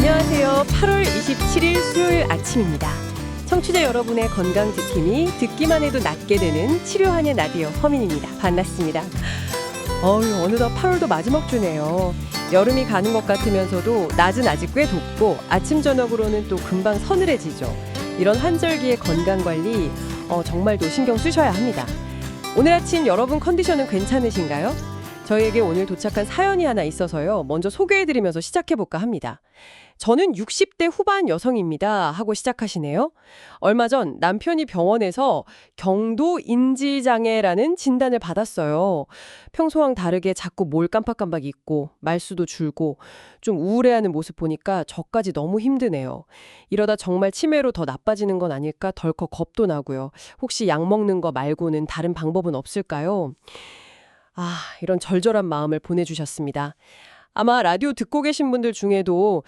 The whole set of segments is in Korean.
안녕하세요. 8월 27일 수요일 아침입니다. 청취자 여러분의 건강지킴이 듣기만 해도 낫게 되는 치료하는 라디오 허민입니다. 반갑습니다. 어느덧 8월도 마지막 주네요. 여름이 가는 것 같으면서도 낮은 아직 꽤 덥고 아침 저녁으로는 또 금방 서늘해지죠. 이런 한절기의 건강관리 정말도 신경 쓰셔야 합니다. 오늘 아침 여러분 컨디션은 괜찮으신가요? 저희에게 오늘 도착한 사연이 하나 있어서요. 먼저 소개해드리면서 시작해볼까 합니다. 저는 60대 후반 여성입니다. 하고 시작하시네요. 얼마 전 남편이 병원에서 경도인지장애라는 진단을 받았어요. 평소와는 다르게 자꾸 뭘 깜빡깜빡 잊고 말수도 줄고 좀 우울해하는 모습 보니까 저까지 너무 힘드네요. 이러다 정말 치매로 더 나빠지는 건 아닐까 덜컥 겁도 나고요. 혹시 약 먹는 거 말고는 다른 방법은 없을까요? 이런 절절한 마음을 보내주셨습니다. 아마 라디오 듣고 계신 분들 중에도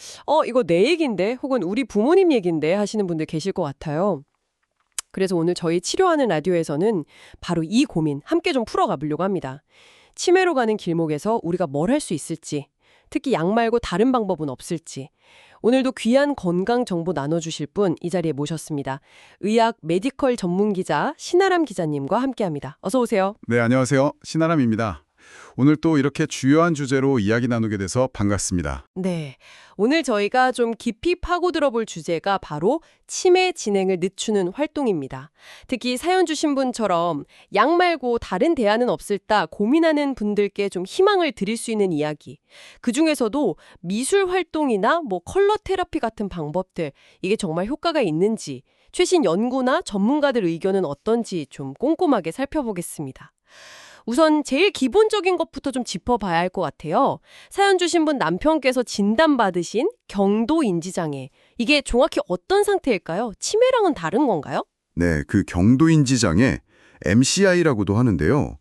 이거 내 얘기인데 혹은 우리 부모님 얘기인데 하시는 분들 계실 것 같아요. 그래서 오늘 저희 치료하는 라디오에서는 바로 이 고민 함께 좀 풀어가 보려고 합니다. 치매로 가는 길목에서 우리가 뭘 할 수 있을지, 특히 약 말고 다른 방법은 없을지, 오늘도 귀한 건강 정보 나눠주실 분 이 자리에 모셨습니다. 의학 메디컬 전문 기자 신아람 기자님과 함께합니다. 어서 오세요. 네, 안녕하세요. 신아람입니다. 오늘 또 이렇게 주요한 주제로 이야기 나누게 돼서 반갑습니다. 네, 오늘 저희가 좀 깊이 파고들어 볼 주제가 바로 치매 진행을 늦추는 활동입니다. 특히 사연 주신 분처럼 약 말고 다른 대안은 없을까 고민하는 분들께 좀 희망을 드릴 수 있는 이야기. 그중에서도 미술 활동이나 컬러 테라피 같은 방법들, 이게 정말 효과가 있는지, 최신 연구나 전문가들 의견은 어떤지 좀 꼼꼼하게 살펴보겠습니다. 우선 제일 기본적인 것부터 좀 짚어봐야 할 것 같아요. 사연 주신 분 남편께서 진단받으신 경도인지장애. 이게 정확히 어떤 상태일까요? 치매랑은 다른 건가요? 네, 그 경도인지장애 MCI라고도 하는데요.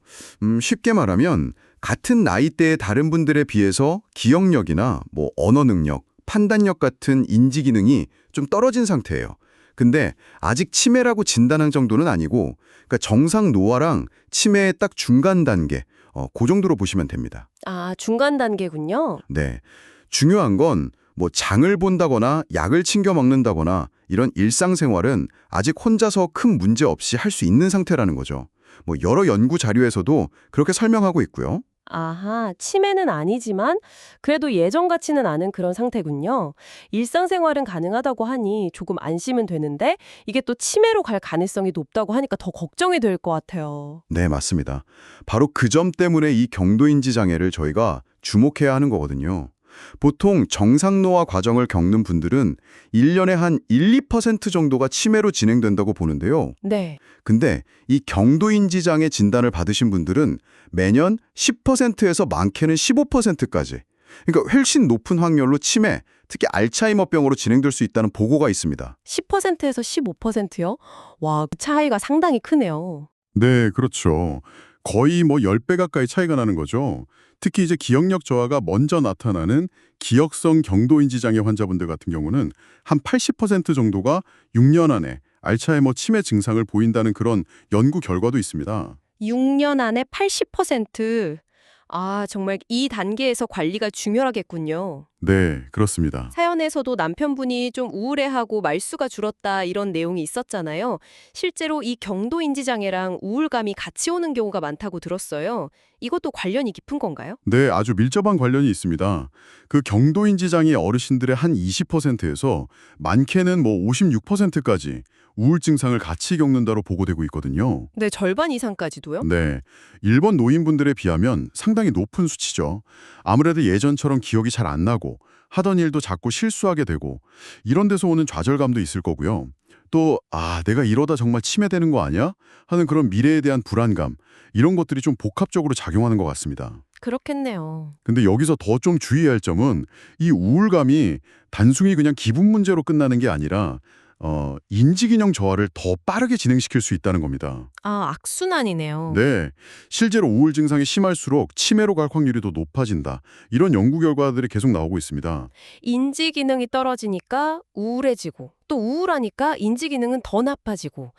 쉽게 말하면 같은 나이대의 다른 분들에 비해서 기억력이나 언어 능력, 판단력 같은 인지 기능이 좀 떨어진 상태예요. 근데 아직 치매라고 진단한 정도는 아니고 그러니까 정상 노화랑 치매의 딱 중간 단계, 그 정도로 보시면 됩니다. 중간 단계군요. 네, 중요한 건 장을 본다거나 약을 챙겨 먹는다거나 이런 일상생활은 아직 혼자서 큰 문제 없이 할 수 있는 상태라는 거죠. 여러 연구 자료에서도 그렇게 설명하고 있고요. 치매는 아니지만 그래도 예전같지는 않은 그런 상태군요. 일상생활은 가능하다고 하니 조금 안심은 되는데 이게 또 치매로 갈 가능성이 높다고 하니까 더 걱정이 될 것 같아요. 네, 맞습니다. 바로 그 점 때문에 이 경도인지 장애를 저희가 주목해야 하는 거거든요. 보통 정상노화 과정을 겪는 분들은 1년에 한 1~2% 정도가 치매로 진행된다고 보는데요. 네. 근데 이 경도인지 장애 진단을 받으신 분들은 매년 10%에서 많게는 15%까지, 그러니까 훨씬 높은 확률로 치매, 특히 알츠하이머병으로 진행될 수 있다는 보고가 있습니다. 10%에서 15%요? 와, 그 차이가 상당히 크네요. 네, 그렇죠. 거의 10배 가까이 차이가 나는 거죠. 특히 이제 기억력 저하가 먼저 나타나는 기억성 경도인지장애 환자분들 같은 경우는 한 80% 정도가 6년 안에 알츠하이머 치매 증상을 보인다는 그런 연구 결과도 있습니다. 6년 안에 80%. 정말 이 단계에서 관리가 중요하겠군요. 네, 그렇습니다. 사연에서도 남편분이 좀 우울해하고 말수가 줄었다 이런 내용이 있었잖아요. 실제로 이 경도인지 장애랑 우울감이 같이 오는 경우가 많다고 들었어요. 이것도 관련이 깊은 건가요? 네, 아주 밀접한 관련이 있습니다. 그 경도인지장애 어르신들의 한 20%에서 많게는 56%까지 우울 증상을 같이 겪는다로 보고되고 있거든요. 네, 절반 이상까지도요? 네, 일본 노인분들에 비하면 상당히 높은 수치죠. 아무래도 예전처럼 기억이 잘 안 나고 하던 일도 자꾸 실수하게 되고 이런 데서 오는 좌절감도 있을 거고요. 또 내가 이러다 정말 치매되는 거 아니야? 하는 그런 미래에 대한 불안감, 이런 것들이 좀 복합적으로 작용하는 것 같습니다. 그렇겠네요. 근데 여기서 더 좀 주의해야 할 점은 이 우울감이 단순히 그냥 기분 문제로 끝나는 게 아니라 인지기능 저하를 더 빠르게 진행시킬 수 있다는 겁니다. 악순환이네요. 네, 실제로 우울 증상이 심할수록 치매로 갈 확률이 더 높아진다. 이런 연구 결과들이 계속 나오고 있습니다. 인지 기능이 떨어지니까 우울해지고 또 우울하니까 인지 기능은 더 나빠지고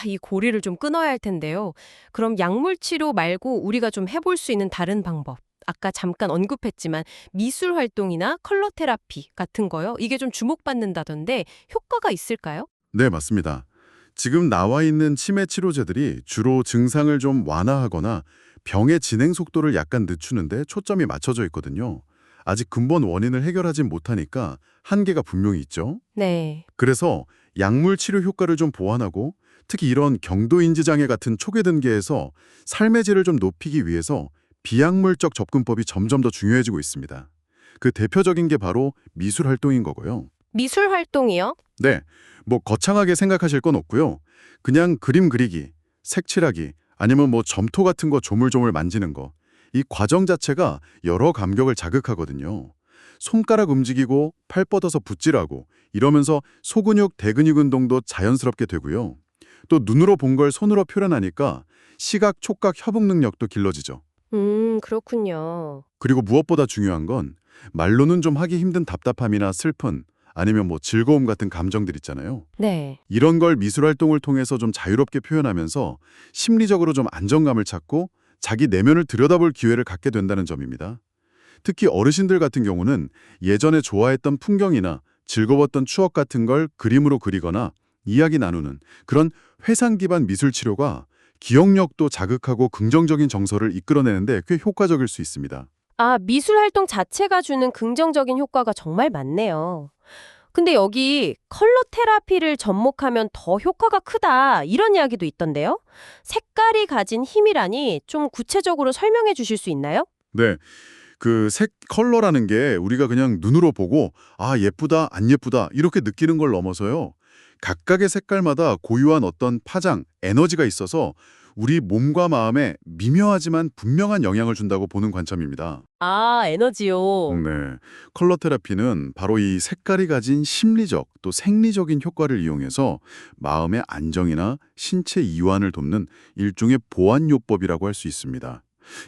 이 고리를 좀 끊어야 할 텐데요. 그럼 약물 치료 말고 우리가 좀 해볼 수 있는 다른 방법 아까 잠깐 언급했지만 미술 활동이나 컬러 테라피 같은 거요. 이게 좀 주목받는다던데 효과가 있을까요? 네, 맞습니다. 지금 나와 있는 치매 치료제들이 주로 증상을 좀 완화하거나 병의 진행 속도를 약간 늦추는데 초점이 맞춰져 있거든요. 아직 근본 원인을 해결하진 못하니까 한계가 분명히 있죠. 네. 그래서 약물 치료 효과를 좀 보완하고 특히 이런 경도인지 장애 같은 초기 단계에서 삶의 질을 좀 높이기 위해서 비약물적 접근법이 점점 더 중요해지고 있습니다. 그 대표적인 게 바로 미술 활동인 거고요. 미술 활동이요? 네, 뭐 거창하게 생각하실 건 없고요. 그냥 그림 그리기, 색칠하기, 아니면 뭐 점토 같은 거 조물조물 만지는 거. 이 과정 자체가 여러 감각을 자극하거든요. 손가락 움직이고 팔 뻗어서 붓질하고 이러면서 소근육, 대근육 운동도 자연스럽게 되고요. 또 눈으로 본 걸 손으로 표현하니까 시각, 촉각, 협응 능력도 길러지죠. 그렇군요. 그리고 무엇보다 중요한 건 말로는 좀 하기 힘든 답답함이나 슬픈 아니면 뭐 즐거움 같은 감정들 있잖아요. 네. 이런 걸 미술 활동을 통해서 좀 자유롭게 표현하면서 심리적으로 좀 안정감을 찾고 자기 내면을 들여다볼 기회를 갖게 된다는 점입니다. 특히 어르신들 같은 경우는 예전에 좋아했던 풍경이나 즐거웠던 추억 같은 걸 그림으로 그리거나 이야기 나누는 그런 회상 기반 미술 치료가 기억력도 자극하고 긍정적인 정서를 이끌어내는데 꽤 효과적일 수 있습니다. 아, 미술 활동 자체가 주는 긍정적인 효과가 정말 많네요. 근데 여기 컬러 테라피를 접목하면 더 효과가 크다 이런 이야기도 있던데요. 색깔이 가진 힘이라니 좀 구체적으로 설명해 주실 수 있나요? 네, 그 색 컬러라는 게 우리가 그냥 눈으로 보고 아 예쁘다 안 예쁘다 이렇게 느끼는 걸 넘어서요. 각각의 색깔마다 고유한 어떤 파장, 에너지가 있어서 우리 몸과 마음에 미묘하지만 분명한 영향을 준다고 보는 관점입니다. 아, 에너지요. 네, 컬러 테라피는 바로 이 색깔이 가진 심리적 또 생리적인 효과를 이용해서 마음의 안정이나 신체 이완을 돕는 일종의 보완요법이라고 할 수 있습니다.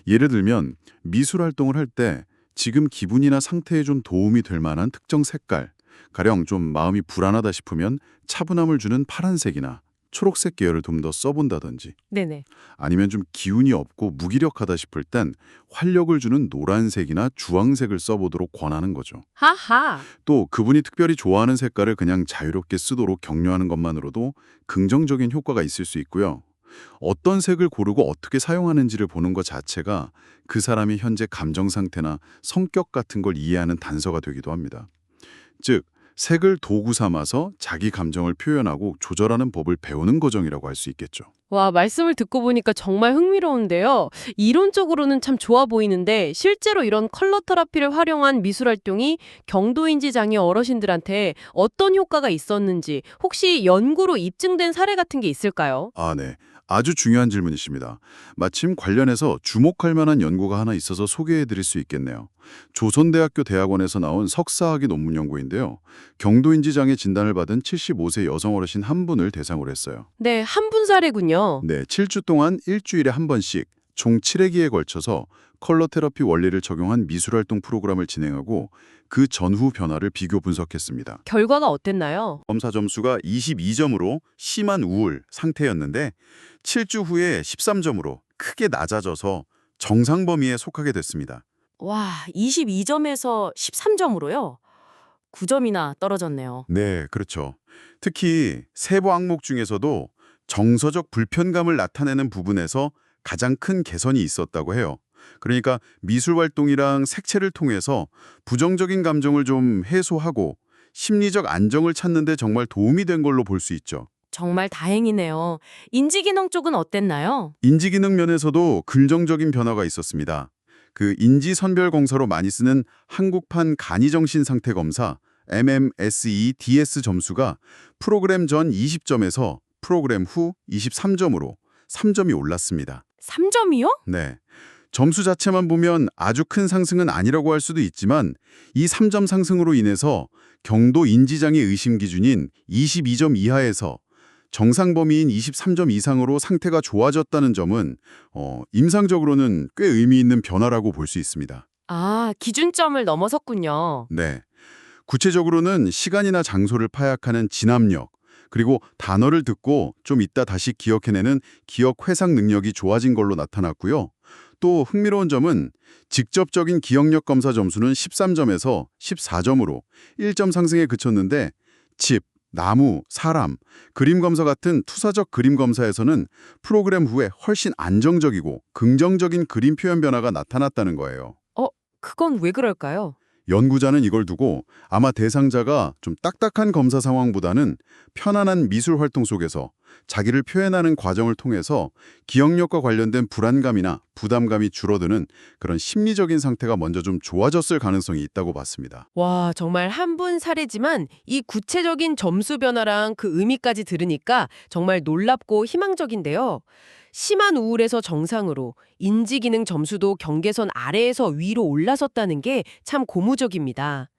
예를 들면 미술 활동을 할 때 지금 기분이나 상태에 좀 도움이 될 만한 특정 색깔, 가령 좀 마음이 불안하다 싶으면 차분함을 주는 파란색이나 초록색 계열을 좀 더 써본다든지 네네. 아니면 좀 기운이 없고 무기력하다 싶을 땐 활력을 주는 노란색이나 주황색을 써보도록 권하는 거죠. 하하. 또 그분이 특별히 좋아하는 색깔을 그냥 자유롭게 쓰도록 격려하는 것만으로도 긍정적인 효과가 있을 수 있고요. 어떤 색을 고르고 어떻게 사용하는지를 보는 것 자체가 그 사람이 현재 감정 상태나 성격 같은 걸 이해하는 단서가 되기도 합니다. 즉, 색을 도구 삼아서 자기 감정을 표현하고 조절하는 법을 배우는 과정이라고 할 수 있겠죠. 와, 말씀을 듣고 보니까 정말 흥미로운데요. 이론적으로는 참 좋아 보이는데 실제로 이런 컬러 테라피를 활용한 미술 활동이 경도인지 장애 어르신들한테 어떤 효과가 있었는지 혹시 연구로 입증된 사례 같은 게 있을까요? 아, 네. 아주 중요한 질문이십니다. 마침 관련해서 주목할 만한 연구가 하나 있어서 소개해 드릴 수 있겠네요. 조선대학교 대학원에서 나온 석사학위 논문 연구인데요. 경도인지 장애 진단을 받은 75세 여성 어르신 한 분을 대상으로 했어요. 네, 한 분 사례군요. 네, 7주 동안 일주일에 한 번씩 총 7회기에 걸쳐서 컬러 테라피 원리를 적용한 미술활동 프로그램을 진행하고 그 전후 변화를 비교 분석했습니다. 결과가 어땠나요? 검사 점수가 22점으로 심한 우울 상태였는데 7주 후에 13점으로 크게 낮아져서 정상 범위에 속하게 됐습니다. 와, 22점에서 13점으로요? 9점이나 떨어졌네요. 네, 그렇죠. 특히 세부 항목 중에서도 정서적 불편감을 나타내는 부분에서 가장 큰 개선이 있었다고 해요. 그러니까 미술 활동이랑 색채를 통해서 부정적인 감정을 좀 해소하고 심리적 안정을 찾는 데 정말 도움이 된 걸로 볼 수 있죠. 정말 다행이네요. 인지기능 쪽은 어땠나요? 인지기능 면에서도 긍정적인 변화가 있었습니다. 그 인지선별검사로 많이 쓰는 한국판 간이정신상태검사 MMSE-DS 점수가 프로그램 전 20점에서 프로그램 후 23점으로 3점이 올랐습니다. 3점이요? 네. 점수 자체만 보면 아주 큰 상승은 아니라고 할 수도 있지만 이 3점 상승으로 인해서 경도 인지장애 의심 기준인 22점 이하에서 정상 범위인 23점 이상으로 상태가 좋아졌다는 점은 임상적으로는 꽤 의미 있는 변화라고 볼 수 있습니다. 아, 기준점을 넘어섰군요. 네. 구체적으로는 시간이나 장소를 파악하는 진압력, 그리고 단어를 듣고 좀 이따 다시 기억해내는 기억 회상 능력이 좋아진 걸로 나타났고요. 또 흥미로운 점은 직접적인 기억력 검사 점수는 13점에서 14점으로 1점 상승에 그쳤는데 집, 나무, 사람, 그림 검사 같은 투사적 그림 검사에서는 프로그램 후에 훨씬 안정적이고 긍정적인 그림 표현 변화가 나타났다는 거예요. 그건 왜 그럴까요? 연구자는 이걸 두고 아마 대상자가 좀 딱딱한 검사 상황보다는 편안한 미술 활동 속에서 자기를 표현하는 과정을 통해서 기억력과 관련된 불안감이나 부담감이 줄어드는 그런 심리적인 상태가 먼저 좀 좋아졌을 가능성이 있다고 봤습니다. 와, 정말 한 분 사례지만 이 구체적인 점수 변화랑 그 의미까지 들으니까 정말 놀랍고 희망적인데요. 심한 우울에서 정상으로 인지기능 점수도 경계선 아래에서 위로 올라섰다는 게 참 고무적입니다.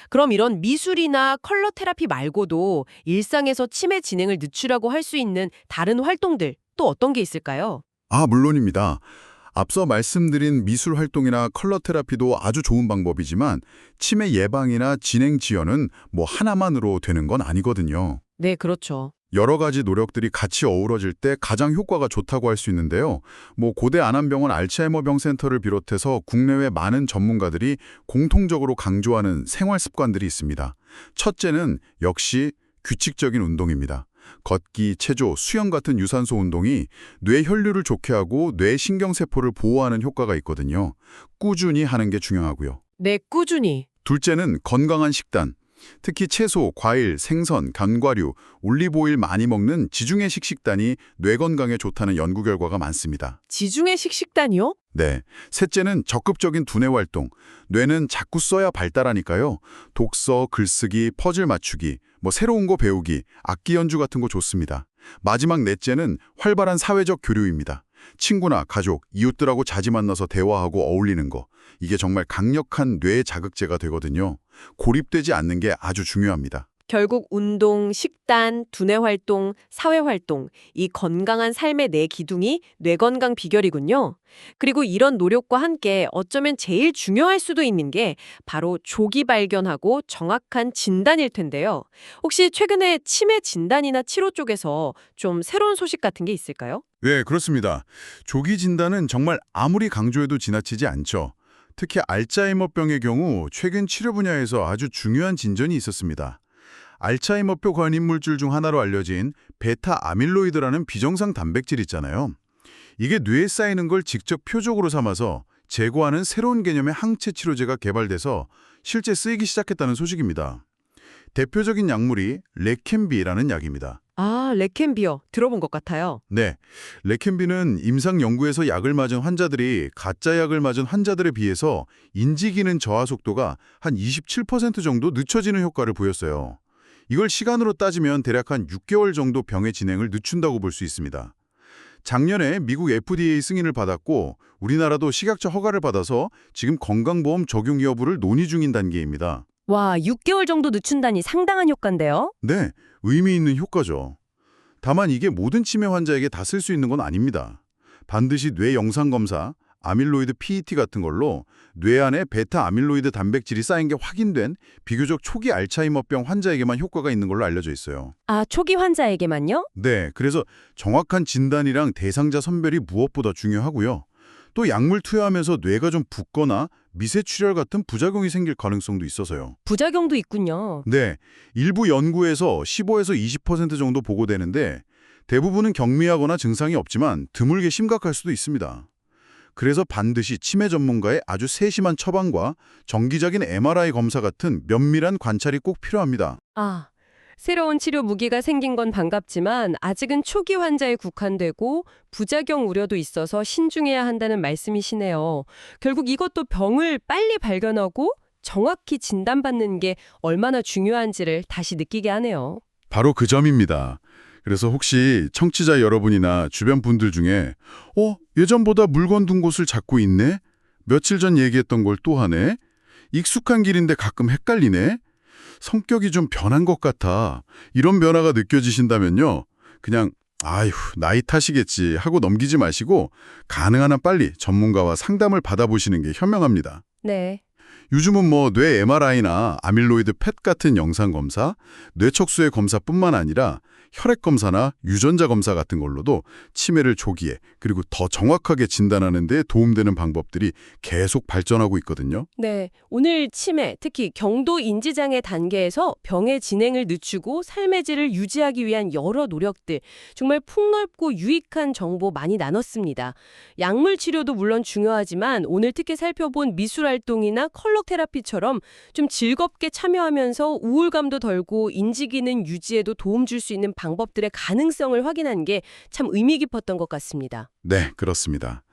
그럼 이런 미술이나 컬러 테라피 말고도 일상에서 치매 진행을 늦추라고 할 수 있는 다른 활동들 또 어떤 게 있을까요? 물론입니다. 앞서 말씀드린 미술 활동이나 컬러 테라피도 아주 좋은 방법이지만 치매 예방이나 진행 지연은 뭐 하나만으로 되는 건 아니거든요. 네, 그렇죠. 여러 가지 노력들이 같이 어우러질 때 가장 효과가 좋다고 할 수 있는데요. 고대 안암병원 알츠하이머병 센터를 비롯해서 국내외 많은 전문가들이 공통적으로 강조하는 생활 습관들이 있습니다. 첫째는 역시 규칙적인 운동입니다. 걷기, 체조, 수영 같은 유산소 운동이 뇌 혈류를 좋게 하고 뇌 신경세포를 보호하는 효과가 있거든요. 꾸준히 하는 게 중요하고요. 네, 꾸준히. 둘째는 건강한 식단. 특히 채소, 과일, 생선, 견과류, 올리브오일 많이 먹는 지중해식 식단이 뇌 건강에 좋다는 연구 결과가 많습니다. 지중해식 식단이요? 네. 셋째는 적극적인 두뇌 활동. 뇌는 자꾸 써야 발달하니까요. 독서, 글쓰기, 퍼즐 맞추기, 새로운 거 배우기, 악기 연주 같은 거 좋습니다. 마지막 넷째는 활발한 사회적 교류입니다. 친구나 가족, 이웃들하고 자주 만나서 대화하고 어울리는 거. 이게 정말 강력한 뇌 자극제가 되거든요. 고립되지 않는 게 아주 중요합니다. 결국 운동, 식단, 두뇌 활동, 사회 활동, 이 건강한 삶의 네 기둥이 뇌 건강 비결이군요. 그리고 이런 노력과 함께 어쩌면 제일 중요할 수도 있는 게 바로 조기 발견하고 정확한 진단일 텐데요. 혹시 최근에 치매 진단이나 치료 쪽에서 좀 새로운 소식 같은 게 있을까요? 네, 그렇습니다. 조기 진단은 정말 아무리 강조해도 지나치지 않죠. 특히 알츠하이머병의 경우 최근 치료 분야에서 아주 중요한 진전이 있었습니다. 알츠하이머표 관인물질 중 하나로 알려진 베타 아밀로이드라는 비정상 단백질 있잖아요. 이게 뇌에 쌓이는 걸 직접 표적으로 삼아서 제거하는 새로운 개념의 항체 치료제가 개발돼서 실제 쓰이기 시작했다는 소식입니다. 대표적인 약물이 레켐비라는 약입니다. 아, 레켐비어. 들어본 것 같아요. 네, 레켐비는 임상 연구에서 약을 맞은 환자들이 가짜 약을 맞은 환자들에 비해서 인지기능 저하 속도가 한 27% 정도 늦춰지는 효과를 보였어요. 이걸 시간으로 따지면 대략 한 6개월 정도 병의 진행을 늦춘다고 볼 수 있습니다. 작년에 미국 FDA 승인을 받았고 우리나라도 식약처 허가를 받아서 지금 건강보험 적용 여부를 논의 중인 단계입니다. 와, 6개월 정도 늦춘다니 상당한 효과인데요? 네, 의미 있는 효과죠. 다만 이게 모든 치매 환자에게 다 쓸 수 있는 건 아닙니다. 반드시 뇌 영상검사, 아밀로이드 PET 같은 걸로 뇌 안에 베타 아밀로이드 단백질이 쌓인 게 확인된 비교적 초기 알츠하이머병 환자에게만 효과가 있는 걸로 알려져 있어요. 아, 초기 환자에게만요? 네, 그래서 정확한 진단이랑 대상자 선별이 무엇보다 중요하고요. 또 약물 투여하면서 뇌가 좀 붓거나 미세출혈 같은 부작용이 생길 가능성도 있어서요. 부작용도 있군요. 네, 일부 연구에서 15에서 20% 정도 보고되는데 대부분은 경미하거나 증상이 없지만 드물게 심각할 수도 있습니다. 그래서 반드시 치매 전문가의 아주 세심한 처방과 정기적인 MRI 검사 같은 면밀한 관찰이 꼭 필요합니다. 아, 새로운 치료 무기가 생긴 건 반갑지만 아직은 초기 환자에 국한되고 부작용 우려도 있어서 신중해야 한다는 말씀이시네요. 결국 이것도 병을 빨리 발견하고 정확히 진단받는 게 얼마나 중요한지를 다시 느끼게 하네요. 바로 그 점입니다. 그래서 혹시 청취자 여러분이나 주변 분들 중에 예전보다 물건 둔 곳을 찾고 있네? 며칠 전 얘기했던 걸 또 하네? 익숙한 길인데 가끔 헷갈리네? 성격이 좀 변한 것 같아. 이런 변화가 느껴지신다면요. 그냥 아휴, 나이 탓이겠지 하고 넘기지 마시고 가능한 한 빨리 전문가와 상담을 받아보시는 게 현명합니다. 네. 요즘은 뭐 뇌 MRI나 아밀로이드 펫 같은 영상 검사, 뇌척수의 검사뿐만 아니라 혈액 검사나 유전자 검사 같은 걸로도 치매를 조기에 그리고 더 정확하게 진단하는 데 도움되는 방법들이 계속 발전하고 있거든요. 네, 오늘 치매, 특히 경도 인지장애 단계에서 병의 진행을 늦추고 삶의 질을 유지하기 위한 여러 노력들, 정말 폭넓고 유익한 정보 많이 나눴습니다. 약물 치료도 물론 중요하지만 오늘 특히 살펴본 미술 활동이나 컬러 테라피처럼 좀 즐겁게 참여하면서 우울감도 덜고 인지기능 유지에도 도움 줄 수 있는 방법들의 가능성을 확인한 게 참 의미 깊었던 것 같습니다. 네, 그렇습니다.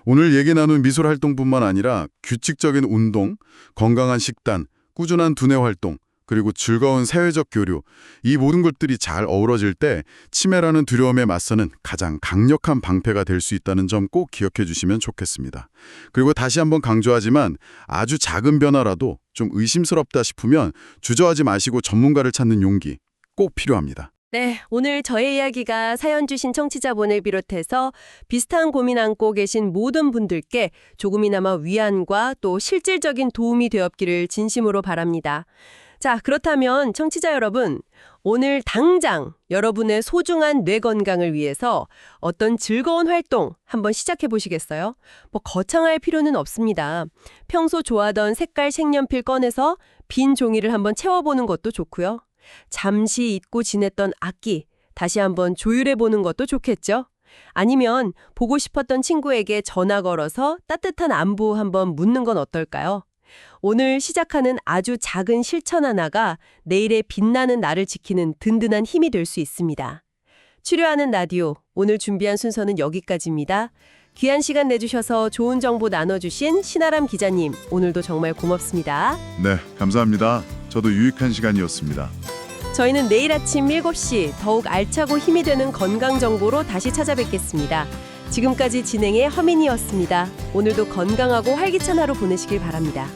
오늘 얘기 나눈 미술 활동뿐만 아니라 규칙적인 운동, 건강한 식단, 꾸준한 두뇌 활동, 그리고 즐거운 사회적 교류, 이 모든 것들이 잘 어우러질 때 치매라는 두려움에 맞서는 가장 강력한 방패가 될 수 있다는 점 꼭 기억해 주시면 좋겠습니다. 그리고 다시 한번 강조하지만 아주 작은 변화라도 좀 의심스럽다 싶으면 주저하지 마시고 전문가를 찾는 용기 꼭 필요합니다. 네, 오늘 저의 이야기가 사연 주신 청취자분을 비롯해서 비슷한 고민 안고 계신 모든 분들께 조금이나마 위안과 또 실질적인 도움이 되었기를 진심으로 바랍니다. 자, 그렇다면 청취자 여러분, 오늘 당장 여러분의 소중한 뇌 건강을 위해서 어떤 즐거운 활동 한번 시작해 보시겠어요? 뭐 거창할 필요는 없습니다. 평소 좋아하던 색깔 색연필 꺼내서 빈 종이를 한번 채워보는 것도 좋고요. 잠시 잊고 지냈던 악기 다시 한번 조율해보는 것도 좋겠죠? 아니면 보고 싶었던 친구에게 전화 걸어서 따뜻한 안부 한번 묻는 건 어떨까요? 오늘 시작하는 아주 작은 실천 하나가 내일의 빛나는 나를 지키는 든든한 힘이 될 수 있습니다. 치료하는 라디오, 오늘 준비한 순서는 여기까지입니다. 귀한 시간 내주셔서 좋은 정보 나눠주신 신아람 기자님, 오늘도 정말 고맙습니다. 네, 감사합니다. 저도 유익한 시간이었습니다. 저희는 내일 아침 7시 더욱 알차고 힘이 되는 건강 정보로 다시 찾아뵙겠습니다. 지금까지 진행의 허민이었습니다. 오늘도 건강하고 활기찬 하루 보내시길 바랍니다.